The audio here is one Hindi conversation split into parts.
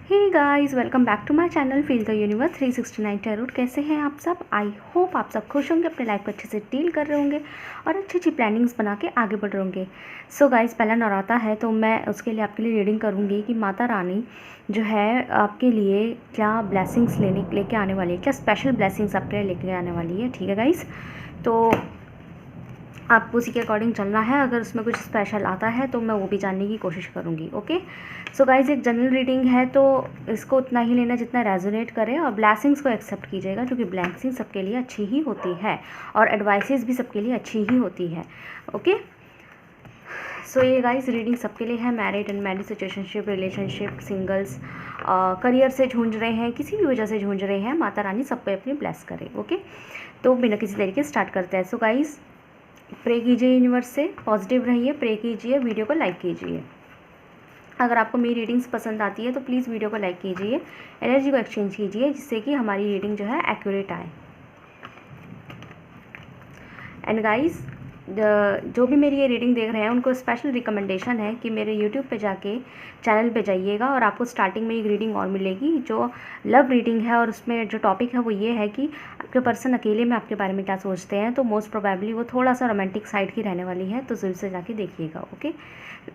Hey guys, welcome back to my channel feel the universe 369 tarot. कैसे हैं आप सब? आई होप आप सब खुश होंगे, अपने लाइफ को अच्छे से डील कर रहे होंगे और अच्छी अच्छी प्लानिंग्स बना के आगे बढ़ रहे होंगे। सो गाइस, पहला नवराता है तो मैं उसके लिए आपके लिए रीडिंग करूँगी कि माता रानी जो है आपके लिए क्या ब्लेसिंग्स लेके आने वाली है, क्या स्पेशल ब्लेसिंग्स आपके लिए लेके आने वाली है। ठीक है गाइस, तो आपको उसी के अकॉर्डिंग चलना है। अगर उसमें कुछ स्पेशल आता है तो मैं वो भी जानने की कोशिश करूँगी। ओके, सो गाइज, एक जनरल रीडिंग है तो इसको उतना ही लेना जितना रेजोनेट करे, और ब्लेसिंग्स को एक्सेप्ट कीजिएगा क्योंकि ब्लेसिंग सबके लिए अच्छी ही होती है और एडवाइसेस भी सबके लिए अच्छी ही होती है। ओके, सो ये गाइज रीडिंग सबके लिए है। Married, unmarried, situationship, relationship, singles, career से झूंझ रहे हैं, किसी भी वजह से झूंझ रहे हैं, माता रानी सब पे अपनी ब्लेस करे। ओके, तो बिना किसी तरीके स्टार्ट करते हैं। सो गाइज, प्रे कीजिए यूनिवर्स से, पॉजिटिव रहिए, प्रे कीजिए, वीडियो को लाइक कीजिए। अगर आपको मेरी रीडिंग्स पसंद आती है तो प्लीज़ वीडियो को लाइक कीजिए, एनर्जी को एक्सचेंज कीजिए, जिससे कि हमारी रीडिंग जो है एक्यूरेट आए। एंड गाइस, जो भी मेरी ये रीडिंग देख रहे हैं उनको स्पेशल रिकमेंडेशन है कि मेरे यूट्यूब पे जाके चैनल पे जाइएगा और आपको स्टार्टिंग में एक रीडिंग और मिलेगी जो लव रीडिंग है, और उसमें जो टॉपिक है वो ये है कि आपके पर्सन अकेले में आपके बारे में क्या सोचते हैं। तो मोस्ट प्रोबेबली वो थोड़ा सा रोमांटिक साइड की रहने वाली है, तो ज़रूर से जाके देखिएगा। ओके,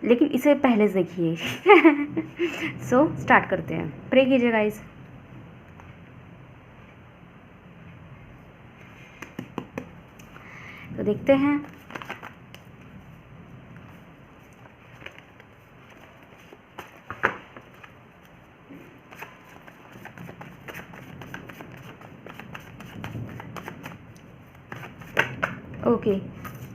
लेकिन इसे पहले से देखिए। सो स्टार्ट करते हैं। प्रे कीजिए गाइस। तो देखते हैं। ओके,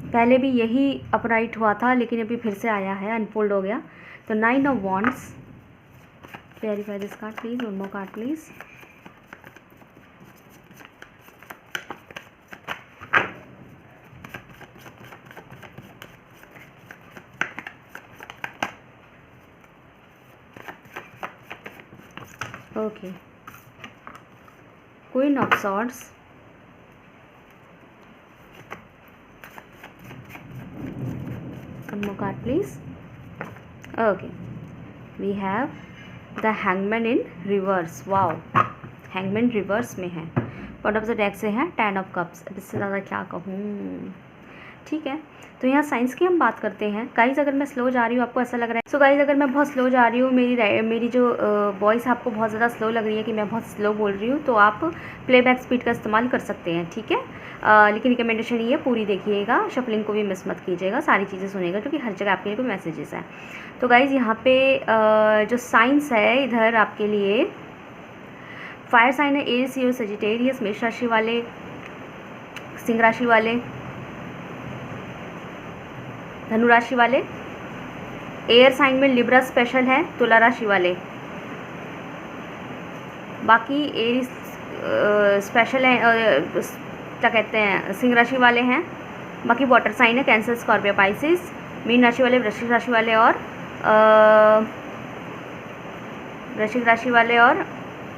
पहले भी यही अपराइट हुआ था लेकिन अभी फिर से आया है, अनफोल्ड हो गया। तो 9 of wands, clarify this card please, one more card please. Okay, queen of swords, one more card please. Okay, we have the hangman in reverse. wow, hangman reverse में है। बॉटम ऑफ द डेक से है 10 ऑफ कप्स। अब इससे ज़्यादा क्या कहूँ। ठीक है, तो यहाँ साइंस की हम बात करते हैं। गाइस, अगर मैं स्लो जा रही हूँ, आपको ऐसा लग रहा है, सो गाइस अगर मैं बहुत स्लो जा रही हूँ, मेरी जो वॉइस आपको बहुत ज़्यादा स्लो लग रही है कि मैं बहुत स्लो बोल रही हूँ, तो आप प्लेबैक स्पीड का इस्तेमाल कर सकते हैं। ठीक है, लेकिन रिकमेंडेशन ये पूरी देखिएगा, शफलिंग को भी मिस मत कीजिएगा, सारी चीज़ें सुनिएगा क्योंकि हर जगह आपके लिए कोई मैसेजेस हैं। तो गाइज़, यहाँ पे जो साइंस है इधर आपके लिए फायर साइन है, एरियस, लियो, सजिटेरियस, मेष राशि वाले, सिंह राशि वाले, धनु राशि वाले, एयर साइन में लिब्रा स्पेशल है, तुला राशि वाले, बाकी एरिस स्पेशल है, क्या कहते हैं, सिंह राशि वाले हैं। बाकी वाटर साइन है, कैंसर, स्कॉर्पियो, पाइसिस, मीन राशि वाले, वृश्चिक राशि वाले और वृश्चिक राशि वाले और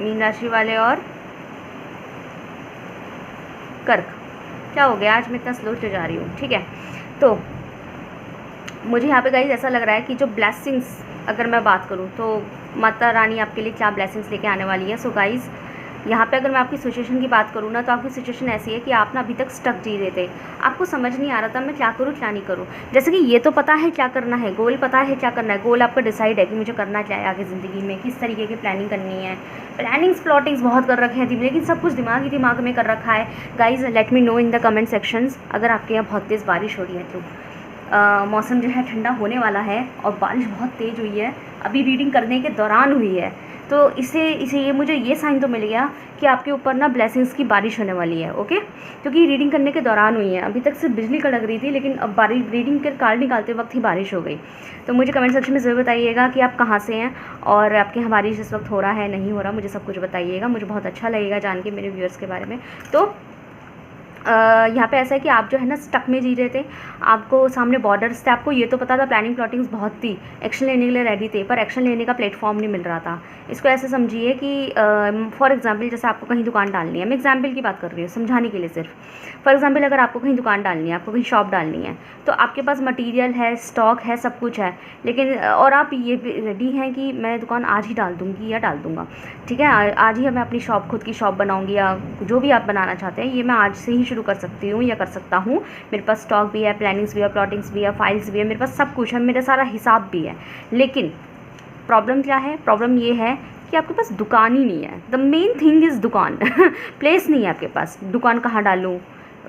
मीन राशि वाले और कर्क। क्या हो गया, आज मैं इतना स्लो जा रही हूँ। ठीक है, तो मुझे यहाँ पे गाइस ऐसा लग रहा है कि जो ब्लेसिंग्स अगर मैं बात करूँ तो माता रानी आपके लिए क्या ब्लेसिंग्स लेके आने वाली है। सो गाइस, यहाँ पे अगर मैं आपकी सिचुएशन की बात करूँ ना, तो आपकी सिचुएशन ऐसी है कि आप ना अभी तक स्टक जी रहे थे, आपको समझ नहीं आ रहा था मैं क्या करूँ क्या नहीं करूँ। जैसे कि ये तो पता है क्या करना है, गोल पता है क्या करना है, गोल आपका डिसाइड है कि मुझे करना क्या है आगे ज़िंदगी में, किस तरीके की प्लानिंग करनी है, प्लानिंग्स प्लॉटिंग्स बहुत कर रखे हैं, लेकिन सब कुछ दिमाग में कर रखा है। Guys, let me know in the comment sections अगर आपके यहाँ बहुत तेज़ बारिश हो रही है। तो मौसम जो है ठंडा होने वाला है और बारिश बहुत तेज़ हुई है, अभी रीडिंग करने के दौरान हुई है, तो इसे ये मुझे ये साइन तो मिल गया कि आपके ऊपर ना ब्लेसिंग्स की बारिश होने वाली है। ओके, क्योंकि रीडिंग करने के दौरान हुई है, अभी तक सिर्फ बिजली कड़क रही थी, लेकिन अब रीडिंग के कार्ड निकालते वक्त ही बारिश हो गई। तो मुझे कमेंट सेक्शन में ज़रूर बताइएगा कि आप कहाँ से हैं और आपके यहाँ बारिश इस वक्त हो रहा है नहीं हो रहा, मुझे सब कुछ बताइएगा, मुझे बहुत अच्छा लगेगा जान के मेरे व्यूअर्स के बारे में। तो यहाँ पे ऐसा है कि आप जो है ना स्टक में जी रहे थे, आपको सामने बॉर्डर्स थे, आपको ये तो पता था, प्लानिंग प्लॉटिंग्स बहुत थी, एक्शन लेने के लिए रेडी थे, पर एक्शन लेने का प्लेटफॉर्म नहीं मिल रहा था। इसको ऐसे समझिए कि फॉर एग्जांपल जैसे आपको कहीं दुकान डालनी है, मैं एग्जांपल की बात कर रही हूँ समझाने के लिए सिर्फ। फॉर एग्जांपल अगर आपको कहीं दुकान डालनी है, आपको कहीं शॉप डालनी है, तो आपके पास मटीरियल है, स्टॉक है, सब कुछ है, लेकिन और आप ये रेडी हैं कि मैं दुकान आज ही डाल दूँगी या डाल दूँगा, ठीक है, आज ही मैं अपनी शॉप, खुद की शॉप बनाऊँगी या जो भी आप बनाना चाहते हैं, ये मैं आज से ही शुरू कर सकती हूँ या कर सकता हूँ। मेरे पास स्टॉक भी है, प्लानिंग्स भी है, प्लॉटिंग्स भी है, फाइल्स भी है, मेरे पास सब कुछ है, मेरा सारा हिसाब भी है। लेकिन प्रॉब्लम क्या है? प्रॉब्लम ये है कि आपके पास दुकान ही नहीं है। द मेन थिंग इज़ दुकान प्लेस नहीं है आपके पास। दुकान कहाँ डालूँ,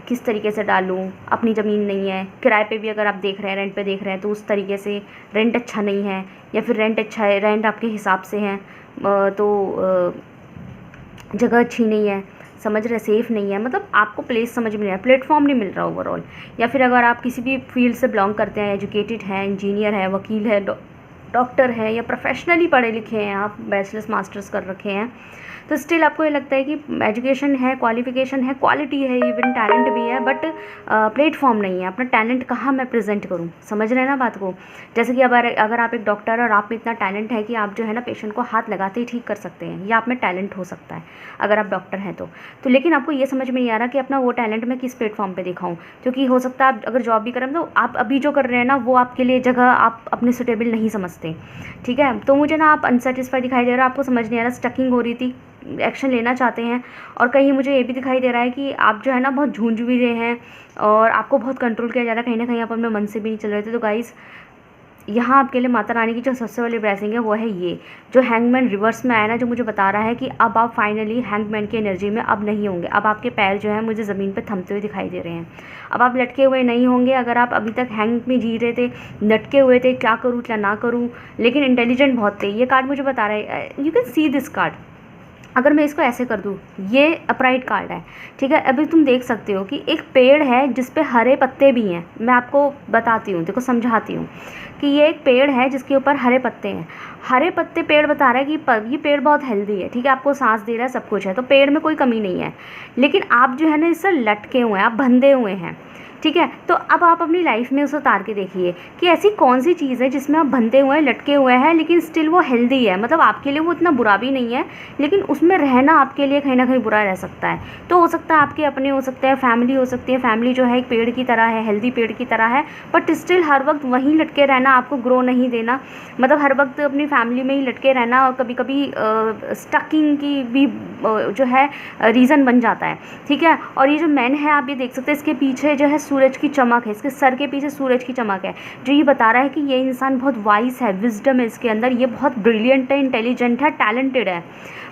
किस तरीके से डालूँ, अपनी ज़मीन नहीं है, किराए पे भी अगर आप देख रहे हैं, रेंट पे देख रहे हैं, तो उस तरीके से रेंट अच्छा नहीं है, या फिर रेंट अच्छा है, रेंट आपके हिसाब से है, तो जगह अच्छी नहीं है, समझ रहे, सेफ़ नहीं है, मतलब आपको प्लेस समझ में नहीं आ रहा, प्लेटफॉर्म नहीं मिल रहा ओवरऑल। या फिर अगर आप किसी भी फील्ड से बिलोंग करते हैं, एजुकेटेड हैं, इंजीनियर है, वकील है, डॉक्टर है, या प्रोफेशनली पढ़े लिखे हैं, आप बैचलर्स मास्टर्स कर रखे हैं, तो स्टिल आपको ये लगता है कि एजुकेशन है, क्वालिफिकेशन है, क्वालिटी है, इवन टैलेंट भी है, बट प्लेटफॉर्म नहीं है। अपना टैलेंट कहाँ मैं प्रेजेंट करूँ, समझ रहे हैं ना बात को। जैसे कि अगर आप एक डॉक्टर और आप में इतना टैलेंट है कि आप जो है ना पेशेंट को हाथ लगाते ही ठीक कर सकते हैं, या आप में टैलेंट हो सकता है अगर आप डॉक्टर हैं तो लेकिन आपको ये समझ में नहीं आ रहा कि अपना वो टैलेंट मैं किस प्लेटफॉर्म पर दिखाऊँ, क्योंकि हो सकता है आप अगर जॉब भी करें तो आप अभी जो कर रहे हैं ना वो आपके लिए जगह आप अपने सुटेबल नहीं समझते, ठीक है। तो मुझे ना आप अनसेटिस्फाई दिखाई दे रहा है, आपको समझ नहीं आ रहा, स्टकिंग हो रही थी, एक्शन लेना चाहते हैं, और कहीं मुझे ये भी दिखाई दे रहा है कि आप जो है ना बहुत झूंझ भी रहे हैं और आपको बहुत कंट्रोल किया जा रहा है, कहीं ना कहीं आप अपने मन से भी नहीं चल रहे थे। तो गाइस, यहाँ आपके लिए माता रानी की जो सबसे बड़ी ब्लेसिंग है वो है ये, जो हैंगमैन रिवर्स में आया ना, जो मुझे बता रहा है कि अब आप फाइनली हैंगमैन की एनर्जी में अब नहीं होंगे। अब आपके पैर जो है मुझे ज़मीन पे थमते हुए दिखाई दे रहे हैं, अब आप लटके हुए नहीं होंगे। अगर आप अभी तक हैंग में जी रहे थे, लटके हुए थे, क्या करूँ क्या ना करूँ, लेकिन इंटेलिजेंट बहुत थे, ये कार्ड मुझे बता रहा है, you can see this card. अगर मैं इसको ऐसे कर दूँ, ये अपराइट कार्ड है, ठीक है। अभी तुम देख सकते हो कि एक पेड़ है जिस पे हरे पत्ते भी हैं, मैं आपको बताती हूँ, देखो समझाती हूँ कि ये एक पेड़ है जिसके ऊपर हरे पत्ते हैं। हरे पत्ते पेड़ बता रहा है कि ये पेड़ बहुत हेल्दी है, ठीक है, आपको सांस दे रहा है, सब कुछ है, तो पेड़ में कोई कमी नहीं है। लेकिन आप जो है ना इससे लटके हुए हैं, आप बंधे हुए हैं, ठीक है। तो अब आप अपनी लाइफ में उसे उतार के देखिए कि ऐसी कौन सी चीज़ है जिसमें आप बंधे हुए हैं, लटके हुए हैं, लेकिन स्टिल वो हेल्दी है, मतलब आपके लिए वो इतना बुरा भी नहीं है, लेकिन उसमें रहना आपके लिए कहीं ना कहीं बुरा रह सकता है। तो हो सकता है आपके अपने हो सकते हैं, फैमिली हो सकती है, फैमिली जो है एक पेड़ की तरह है, हेल्दी पेड़ की तरह है, बट स्टिल हर वक्त वहीं लटके रहना, आपको ग्रो नहीं देना, मतलब हर वक्त अपनी फैमिली में ही लटके रहना, और कभी कभी स्टकिंग की भी जो है रीज़न बन जाता है, ठीक है। और ये जो मैन है, आप ये देख सकते हैं, इसके पीछे जो है सूरज की चमक है, इसके सर के पीछे सूरज की चमक है, जो ये बता रहा है कि ये इंसान बहुत वाइस है, विजडम है इसके अंदर, ये बहुत ब्रिलियंट है, इंटेलिजेंट है, टैलेंटेड है,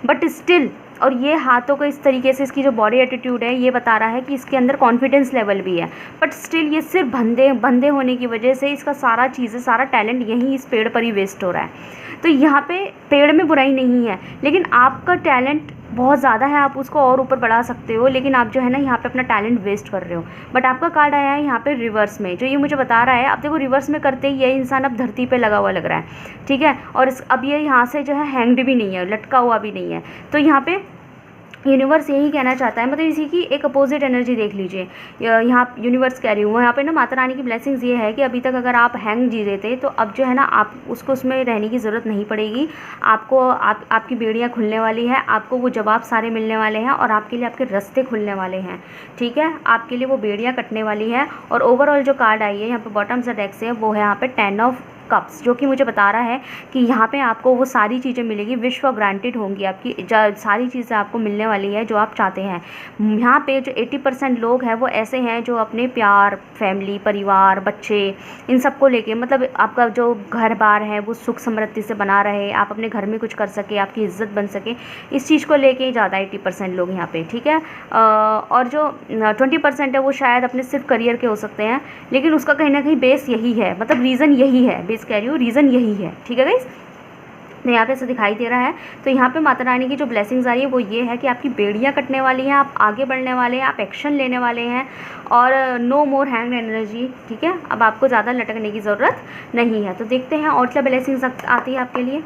बट स्टिल, और ये हाथों को इस तरीके से, इसकी जो बॉडी एटीट्यूड है ये बता रहा है कि इसके अंदर कॉन्फिडेंस लेवल भी है, बट स्टिल ये सिर्फ बंधे होने की वजह से इसका सारा चीज़ें, सारा टैलेंट यहीं इस पेड़ पर ही वेस्ट हो रहा है। तो यहाँ पे पेड़ में बुराई नहीं है, लेकिन आपका टैलेंट बहुत ज़्यादा है, आप उसको और ऊपर बढ़ा सकते हो, लेकिन आप जो है ना यहाँ पे अपना टैलेंट वेस्ट कर रहे हो। बट आपका कार्ड आया है यहाँ पे रिवर्स में, जो ये मुझे बता रहा है, आप देखो रिवर्स में करते ही ये इंसान अब धरती पे लगा हुआ लग रहा है, ठीक है। और अब ये यहाँ से जो है हैंग्ड भी नहीं है, लटका हुआ भी नहीं है। तो यहाँ पे यूनिवर्स यही कहना चाहता है, मतलब इसी की एक अपोजिट एनर्जी देख लीजिए, यहाँ यूनिवर्स कह रही हूँ, यहाँ पे ना माता रानी की ब्लेसिंग्स ये है कि अभी तक अगर आप हैंग जी रहे थे, तो अब जो है ना आप उसको उसमें रहने की ज़रूरत नहीं पड़ेगी, आपको आपकी बेड़ियाँ खुलने वाली है, आपको वो जवाब सारे मिलने वाले हैं, और आपके लिए आपके रास्ते खुलने वाले हैं, ठीक है, आपके लिए वो बेड़ियाँ कटने वाली है। और ओवरऑल जो कार्ड आई है यहाँ पे बॉटम से डेक से, वो है यहाँ पे 10 ऑफ कप्स, जो कि मुझे बता रहा है कि यहाँ पे आपको वो सारी चीज़ें मिलेगी, विश फॉर ग्रांटेड होंगी, आपकी सारी चीज़ें आपको मिलने वाली है जो आप चाहते हैं। यहाँ पे जो 80% लोग हैं वो ऐसे हैं जो अपने प्यार, फैमिली, परिवार, बच्चे, इन सब को लेके, मतलब आपका जो घर बार है वो सुख समृद्धि से बना रहे, आप अपने घर में कुछ कर सके, आपकी इज्जत बन सके, इस चीज़ को लेके ही ज़्यादा 80% लोग यहाँ पे, ठीक है। और जो 20% है वो शायद अपने सिर्फ करियर के हो सकते हैं, लेकिन उसका कहीं ना कहीं बेस यही है, मतलब रीज़न यही है, बेस कह रही हूँ, रीज़न यही है, ठीक है गाइस। तो यहाँ पे ऐसा दिखाई दे रहा है। तो यहाँ पे माता रानी की जो ब्लेसिंग्स आ रही है वो ये है कि आपकी बेड़ियाँ कटने वाली हैं, आप आगे बढ़ने वाले हैं, आप एक्शन लेने वाले हैं, और नो मोर हैंग एनर्जी, ठीक है। अब आपको ज़्यादा लटकने की ज़रूरत नहीं है। तो देखते हैं और क्या ब्लेसिंग्स आती है आपके लिए।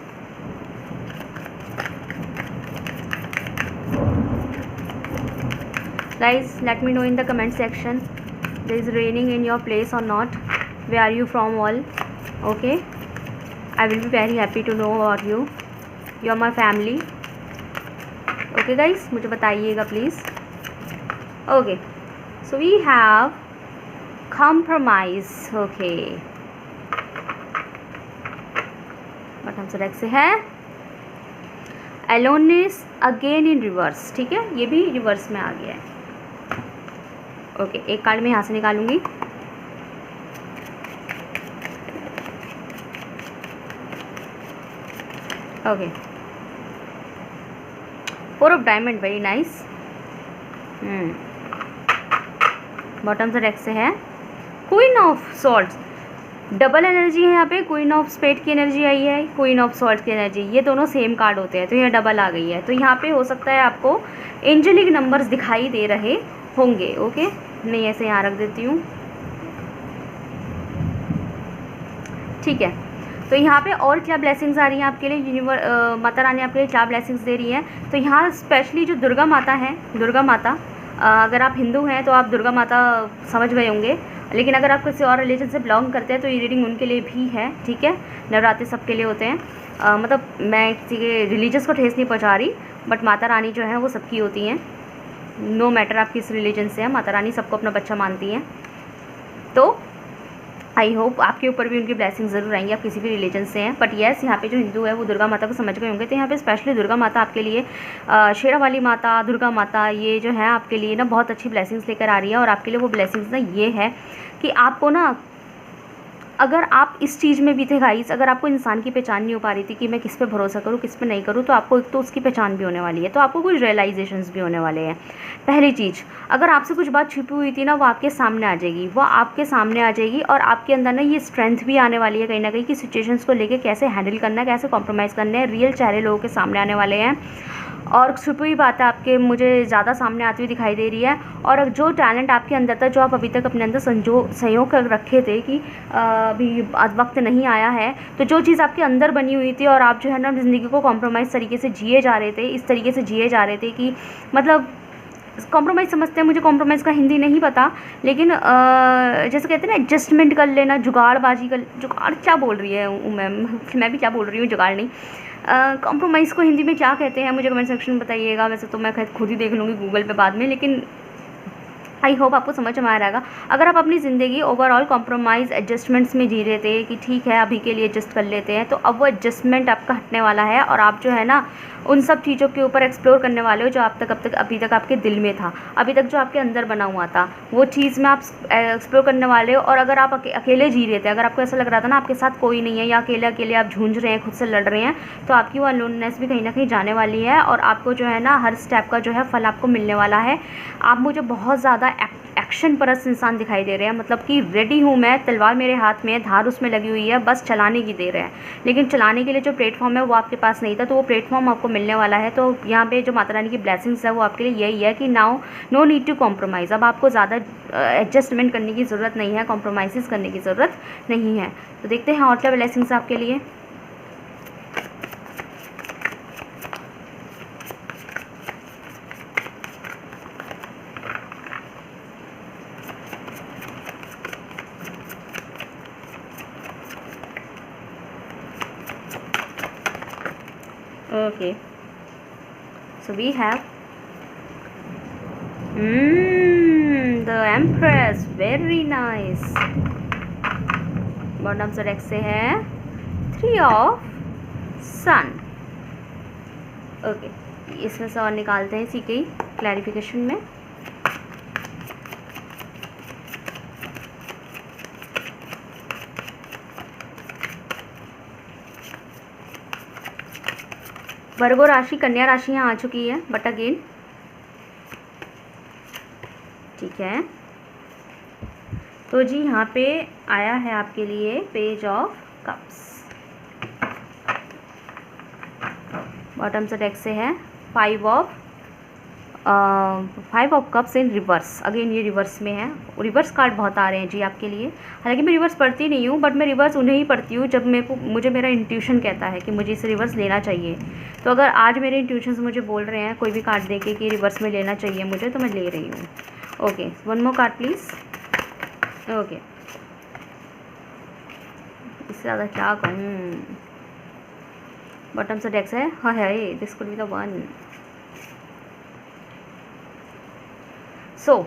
Guys, let me know in the comment section. There is raining in your place or not? Where are you from all? Okay, I will be very happy to know about you. You are my family. Okay guys, मुझे बताइएगा please. Okay, so we have compromise. Okay, button से से है aloneness again in reverse. ठीक है, ये भी रिवर्स में आ गया है. ओके, एक कार्ड मैं यहाँ से निकालूंगी. Okay, 4 of diamond, very nice. Bottom से डेक से है queen of swords. Double energy है यहाँ पे. क्वीन ऑफ स्पेड की एनर्जी आई है, क्वीन ऑफ सॉल्ट्स की एनर्जी. ये दोनों सेम कार्ड होते हैं, तो ये डबल आ गई है. तो यहाँ पे हो सकता है आपको एंजेलिक नंबर्स दिखाई दे रहे होंगे. ओके, नहीं ऐसे यहाँ रख देती हूँ. ठीक है, तो यहाँ पे और क्या ब्लेसिंग्स आ रही हैं आपके लिए. माता रानी आपके लिए क्या ब्लेसिंग्स दे रही है. तो यहाँ स्पेशली जो दुर्गा माता है, दुर्गा माता, अगर आप हिंदू हैं तो आप दुर्गा माता समझ गए होंगे, लेकिन अगर आप किसी और रिलीजन से बिलोंग करते हैं तो ये रीडिंग उनके लिए भी है. ठीक है, नवरात्रि सबके लिए होते हैं. मतलब मैं किसी के रिलीजस को ठेस नहीं पहुँचा रही, बट माता रानी जो है वो सबकी होती हैं. नो मैटर आप किस रिलीजन से हैं, माता रानी सबको अपना बच्चा मानती हैं. तो आई होप आपके ऊपर भी उनकी ब्लेसिंग ज़रूर आएंगी, आप किसी भी रिलीजन से हैं. बट येस, यहाँ पे जो हिंदू है वो दुर्गा माता को समझ गए होंगे. तो यहाँ पे स्पेशली दुर्गा माता आपके लिए, शेरा वाली माता, दुर्गा माता, ये जो है आपके लिए ना बहुत अच्छी ब्लेसिंग्स लेकर आ रही है. और आपके लिए वो ब्लेसिंग्स ना ये है कि आपको ना, अगर आप इस चीज़ में भी थे गाइस, अगर आपको इंसान की पहचान नहीं हो पा रही थी कि मैं किस पे भरोसा करूँ किस पे नहीं करूँ, तो आपको एक तो उसकी पहचान भी होने वाली है. तो आपको कुछ रियलाइजेशंस भी होने वाले हैं. पहली चीज़, अगर आपसे कुछ बात छिपी हुई थी ना, वो आपके सामने आ जाएगी, वो आपके सामने आ जाएगी. और आपके अंदर ना ये स्ट्रेंथ भी आने वाली है कहीं ना कहीं, कि सिचुएशंस को लेके कैसे हैंडल करना है, कैसे कॉम्प्रोमाइज़ करना है. रियल चेहरे लोगों के सामने आने वाले हैं. और छुपी हुई बातें आपके मुझे ज़्यादा सामने आती हुई दिखाई दे रही है. और जो टैलेंट आपके अंदर था, जो आप अभी तक अपने अंदर संयोग कर रखे थे कि अभी वक्त नहीं आया है, तो जो चीज़ आपके अंदर बनी हुई थी और आप जो है ना ज़िंदगी को कॉम्प्रोमाइज़ तरीके से जिए जा रहे थे, इस तरीके से जिए जा रहे थे कि मतलब कॉम्प्रोमाइज़ समझते हैं. मुझे कॉम्प्रोमाइज़ का हिंदी नहीं पता, लेकिन जैसे कहते हैं ना, एडजस्टमेंट कर लेना, जुगाड़बाजी कर, जुगाड़ क्या बोल रही है मैं भी क्या बोल रही हूँ, जुगाड़ नहीं. कॉम्प्रोमाइज़ को हिंदी में क्या कहते हैं मुझे कमेंट सेक्शन में बताइएगा. वैसे तो मैं खुद ही देख लूँगी गूगल पे बाद में, लेकिन आई होप आपको समझ में आ रहेगा. अगर आप अपनी ज़िंदगी ओवरऑल कॉम्प्रोमाइज़ एडजस्टमेंट में जी रहे थे कि ठीक है अभी के लिए एडजस्ट कर लेते हैं, तो अब वो एडजस्टमेंट आपका हटने वाला है. और आप जो है ना उन सब चीज़ों के ऊपर एक्सप्लोर करने वाले हो जो आप तक अभी तक आपके दिल में था, अभी तक जो आपके अंदर बना हुआ था, वो चीज़ में आप एक्सप्लोर करने वाले हो. और अगर आप अकेले जी रहे थे, अगर आपको ऐसा लग रहा था ना आपके साथ कोई नहीं है, या अकेले अकेले आप झूंझ रहे हैं, खुद से लड़ रहे हैं, तो आपकी वो अलोननेस भी कहीं ना कहीं जाने वाली है. और आपको जो है ना हर स्टेप का जो है फल आपको मिलने वाला है. आप मुझे बहुत ज़्यादा एक्शन परस्त इंसान दिखाई दे रहे हैं. मतलब कि रेडी हूँ मैं, तलवार मेरे हाथ में है, धार उसमें लगी हुई है, बस चलाने की देर है. लेकिन चलाने के लिए जो प्लेटफॉर्म है वो आपके पास नहीं था, तो वो प्लेटफॉर्म आपको मिलने वाला है. तो यहाँ पे जो माता रानी की ब्लेसिंग्स है वो आपके लिए यही है कि now no need to compromise. अब आपको ज़्यादा एडजस्टमेंट करने की ज़रूरत नहीं है, कॉम्प्रोमाइज़ करने की ज़रूरत नहीं है. तो देखते हैं और क्या ब्लेसिंग्स आपके लिए. Okay, so we have the Empress, very nice. Bottom से डेक से है 3 ऑफ सन. ओके, इसमें से और निकालते हैं इसी के क्लैरिफिकेशन में. वर्गो राशि, कन्या राशि यहाँ आ चुकी है, बट अगेन ठीक है. तो जी यहाँ पे आया है आपके लिए पेज ऑफ कप्स. बॉटम से डेक से है 5 of five of cups in reverse, again ये रिवर्स में है। रिवर्स कार्ड बहुत आ रहे हैं जी आपके लिए। हालांकि मैं रिवर्स पढ़ती नहीं हूँ, बट मैं रिवर्स उन्हें ही पढ़ती हूँ जब मुझे मेरा इंट्यूशन कहता है कि मुझे इसे रिवर्स लेना चाहिए। तो अगर आज मेरे इंट्यूशंस मुझे बोल रहे हैं कोई भी कार्ड देके कि रिवर्स में लेना चाहिए मुझे, तो मैं ले रही हूँ। Okay, one more card please. Okay, इससे ज़्यादा क्या कहूँ। बॉटम से डेक्स है, हाँ है, this could be the one. So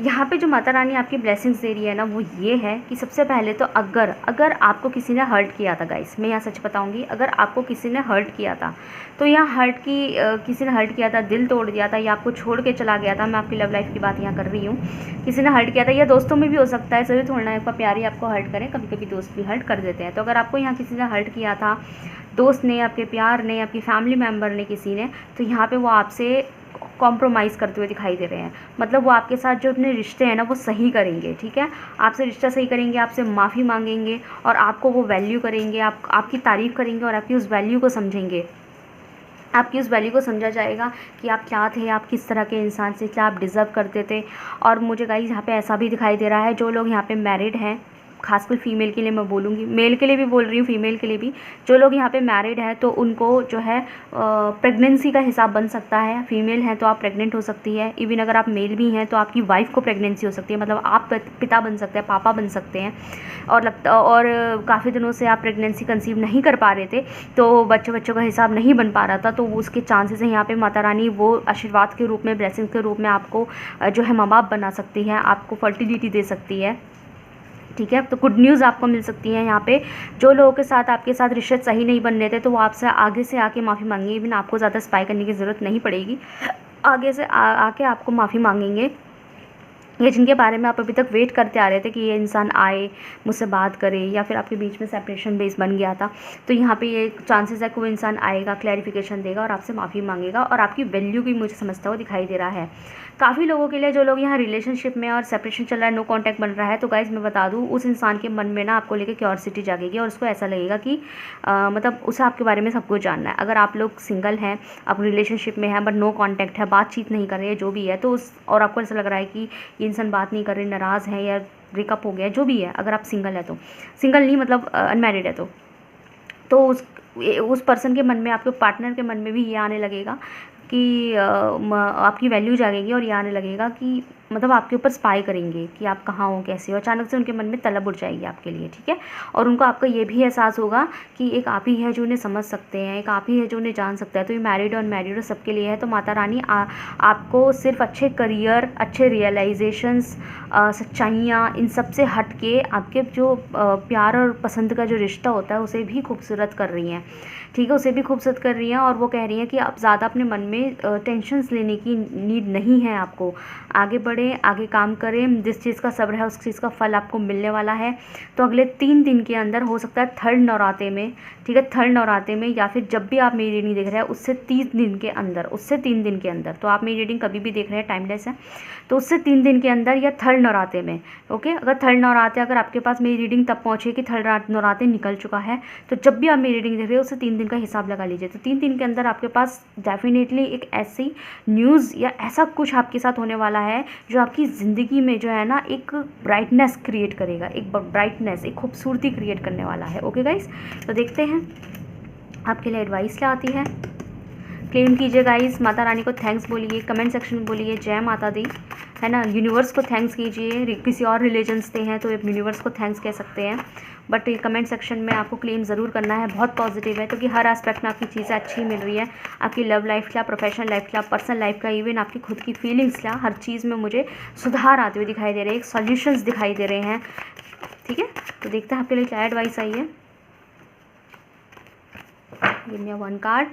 यहाँ पे जो माता रानी आपकी ब्लेसिंग्स दे रही है ना, वो ये है कि सबसे पहले तो अगर आपको किसी ने हर्ट किया था गाइस, मैं यहाँ सच बताऊँगी, अगर आपको किसी ने हर्ट किया था तो यहाँ किसी ने हर्ट किया था, दिल तोड़ दिया था या आपको छोड़ के चला गया था, मैं आपकी लव लाइफ की बात यहाँ कर रही हूँ, किसी ने हर्ट किया था, या दोस्तों में भी हो सकता है, जरूर थोड़ा आपका प्यार ही आपको हर्ट करें, कभी कभी दोस्त भी हर्ट कर देते हैं। तो अगर आपको यहाँ किसी ने हर्ट किया था, दोस्त ने, आपके प्यार ने, आपकी फैमिली मेम्बर ने, किसी ने, तो यहाँ पे वो आपसे कॉम्प्रोमाइज़ करते हुए दिखाई दे रहे हैं। मतलब वो आपके साथ जो अपने रिश्ते हैं ना वो सही करेंगे, ठीक है, आपसे रिश्ता सही करेंगे, आपसे माफ़ी मांगेंगे और आपको वो वैल्यू करेंगे, आपकी तारीफ़ करेंगे और आपकी उस वैल्यू को समझेंगे। आपकी उस वैल्यू को समझा जाएगा कि आप क्या थे, आप किस तरह के इंसान से, क्या आप डिज़र्व करते थे। और मुझे गाइस यहाँ पे ऐसा भी दिखाई दे रहा है, जो लोग यहाँ पे मैरिड हैं, खासकर फीमेल के लिए मैं बोलूँगी, मेल के लिए भी बोल रही हूँ, फीमेल के लिए भी, जो लोग यहाँ पे मैरिड हैं तो उनको जो है प्रेगनेंसी का हिसाब बन सकता है। फीमेल हैं तो आप प्रेग्नेंट हो सकती है, इवन अगर आप मेल भी हैं तो आपकी वाइफ को प्रेगनेंसी हो सकती है, मतलब आप पिता बन सकते हैं, पापा बन सकते हैं। और काफ़ी दिनों से आप प्रेगनेंसी कंसीव नहीं कर पा रहे थे, तो बच्चों का हिसाब नहीं बन पा रहा था, तो उसके चांसेस हैं यहाँ पे माता रानी वो आशीर्वाद के रूप में, ब्लेसिंग के रूप में आपको जो है माँ बाप बना सकती है, आपको फर्टिलिटी दे सकती है, ठीक है। तो गुड न्यूज़ आपको मिल सकती है यहाँ पे। जो लोगों के साथ आपके साथ रिश्ते सही नहीं बन रहे थे तो वो आपसे आगे से आके माफ़ी मांगेंगे, इवन आपको ज़्यादा स्पाई करने की ज़रूरत नहीं पड़ेगी, आगे से आके आपको माफ़ी मांगेंगे। ये जिनके बारे में आप अभी तक वेट करते आ रहे थे कि ये इंसान आए, मुझसे बात करे, या फिर आपके बीच में सेपरेशन बेस बन गया था, तो यहाँ पे ये चांसेस है कि वो इंसान आएगा, क्लैरिफिकेशन देगा और आपसे माफ़ी मांगेगा और आपकी वैल्यू भी मुझे समझता हुआ दिखाई दे रहा है। काफ़ी लोगों के लिए, जो लोग यहाँ रिलेशनशिप में और सेपरेशन चल रहा है, नो कॉन्टैक्ट बन रहा है, तो गाइज मैं बता दूँ, उस इंसान के मन में ना आपको लेकर क्यूरियोसिटी जागेगी और उसको ऐसा लगेगा कि मतलब उसे आपके बारे में सब कुछ जानना है। अगर आप लोग सिंगल हैं, आप रिलेशनशिप में हैं बट नो कॉन्टैक्ट है, बातचीत नहीं कर रहे हैं, जो भी है, तो और आपको ऐसा लग रहा है कि ये इंसान बात नहीं कर रहे, नाराज़ है या ब्रेकअप हो गया, जो भी है, अगर आप सिंगल है तो, सिंगल नहीं मतलब अनमैरिड है, तो उस पर्सन के मन में, आपके पार्टनर के मन में भी ये आने लगेगा कि आपकी वैल्यू जागेगी और ये आने लगेगा कि मतलब आपके ऊपर स्पाई करेंगे कि आप कहाँ हो, कैसे हो। अचानक से उनके मन में तलब उठ जाएगी आपके लिए, ठीक है। और उनको आपका ये भी एहसास होगा कि एक आप ही है जो उन्हें समझ सकते हैं, एक आप ही है जो उन्हें जान सकता है। तो ये मैरिड और अनमैरिड और सबके लिए है। तो माता रानी आपको सिर्फ अच्छे करियर, अच्छे रियलाइजेशंस, सच्चाइयाँ, इन सब से हट के आपके जो प्यार और पसंद का जो रिश्ता होता है उसे भी खूबसूरत कर रही हैं, ठीक है, उसे भी खूबसूरत कर रही हैं। और वो कह रही हैं कि आप ज़्यादा अपने मन में टेंशन्स लेने की नीड नहीं है आपको। आगे बढ़ें, आगे काम करें, जिस चीज़ का सब्र है उस चीज़ का फल आपको मिलने वाला है। तो अगले 3 दिन के अंदर, हो सकता है थर्ड नवरात्रे में, ठीक है, थर्ड नवरात्रे में, या फिर जब भी आप मेरी रीडिंग देख रहे हैं उससे 3 दिन के अंदर, तो आप मेरी रीडिंग कभी भी देख रहे हैं, टाइमलेस है, तो उससे 3 दिन के अंदर या थर्ड नवरात्रे में, ओके। अगर थर्ड नवरात्रे, अगर आपके पास मेरी रीडिंग तब पहुँचे कि थर्ड नवरात्रे निकल चुका है, तो जब भी आप मेरी रीडिंग देख रहे हो उससे 3 दिन का हिसाब लगा लीजिए। तो 3 दिन के अंदर आपके पास डेफिनेटली एक ऐसी न्यूज़ या ऐसा कुछ आपके साथ होने वाला है जो आपकी ज़िंदगी में जो है ना एक ब्राइटनेस क्रिएट करेगा, एक ब्राइटनेस, एक खूबसूरती क्रिएट करने वाला है, ओके गाइस। तो देखते हैं आपके लिए एडवाइस क्या आती है। क्लेम कीजिए गाइस, माता रानी को थैंक्स बोलिए, कमेंट सेक्शन में बोलिए जय माता दी, है ना। यूनिवर्स को थैंक्स कीजिए, किसी और रिलीजन्स से हैं तो यूनिवर्स को थैंक्स कह सकते हैं, बट ये कमेंट सेक्शन में आपको क्लेम ज़रूर करना है। बहुत पॉजिटिव है क्योंकि हर एस्पेक्ट में आपकी चीज़ें अच्छी मिल रही है। आपकी लव लाइफ का, प्रोफेशनल लाइफ का, पर्सनल लाइफ का, इवन आपकी खुद की फीलिंग्स का, हर चीज़ में मुझे सुधार आते हुए दिखाई दे रहे हैं, सॉल्यूशंस दिखाई दे रहे हैं, ठीक है। तो देखते हैं आपके लिए क्या एडवाइस आई है। Give me one card.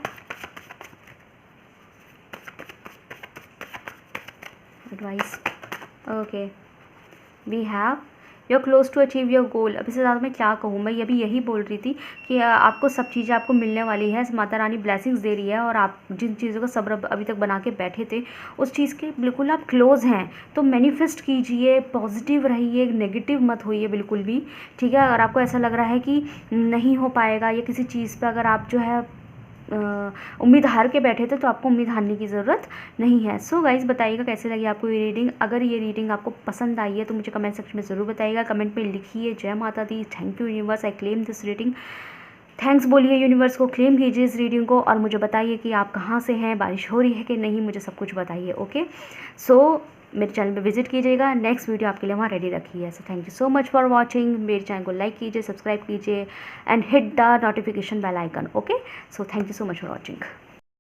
Advice, okay, we have you're close to achieve your goal. अब इससे ज़्यादा मैं क्या कहूँ, मैं अभी यही बोल रही थी कि आपको सब चीज़ें आपको मिलने वाली है, माता रानी ब्लेसिंग्स दे रही है, और आप जिन चीज़ों का सब्र अभी तक बना के बैठे थे उस चीज़ के बिल्कुल आप क्लोज हैं। तो मैनिफेस्ट कीजिए, पॉजिटिव रहिए, नेगेटिव मत होइए बिल्कुल भी, ठीक है। अगर आपको ऐसा लग रहा है कि नहीं हो पाएगा या किसी चीज़ पर अगर आप जो है उम्मीद हार के बैठे थे, तो आपको उम्मीद हारने की ज़रूरत नहीं है। सो गाइज़ बताइएगा कैसे लगी आपको ये रीडिंग। अगर ये रीडिंग आपको पसंद आई है तो मुझे कमेंट सेक्शन में ज़रूर बताइएगा। कमेंट में लिखिए जय माता दी, thank you universe, I claim this reading. Thanks बोलिए यूनिवर्स को, क्लेम कीजिए इस रीडिंग को, और मुझे बताइए कि आप कहाँ से हैं, बारिश हो रही है कि नहीं, मुझे सब कुछ बताइए। ओके, सो मेरे चैनल पे विजिट कीजिएगा, नेक्स्ट वीडियो आपके लिए वहाँ रेडी रखी है। So thank you so much for watching. मेरे चैनल को लाइक कीजिए, सब्सक्राइब कीजिए and hit the notification bell icon. Okay, so thank you so much for watching.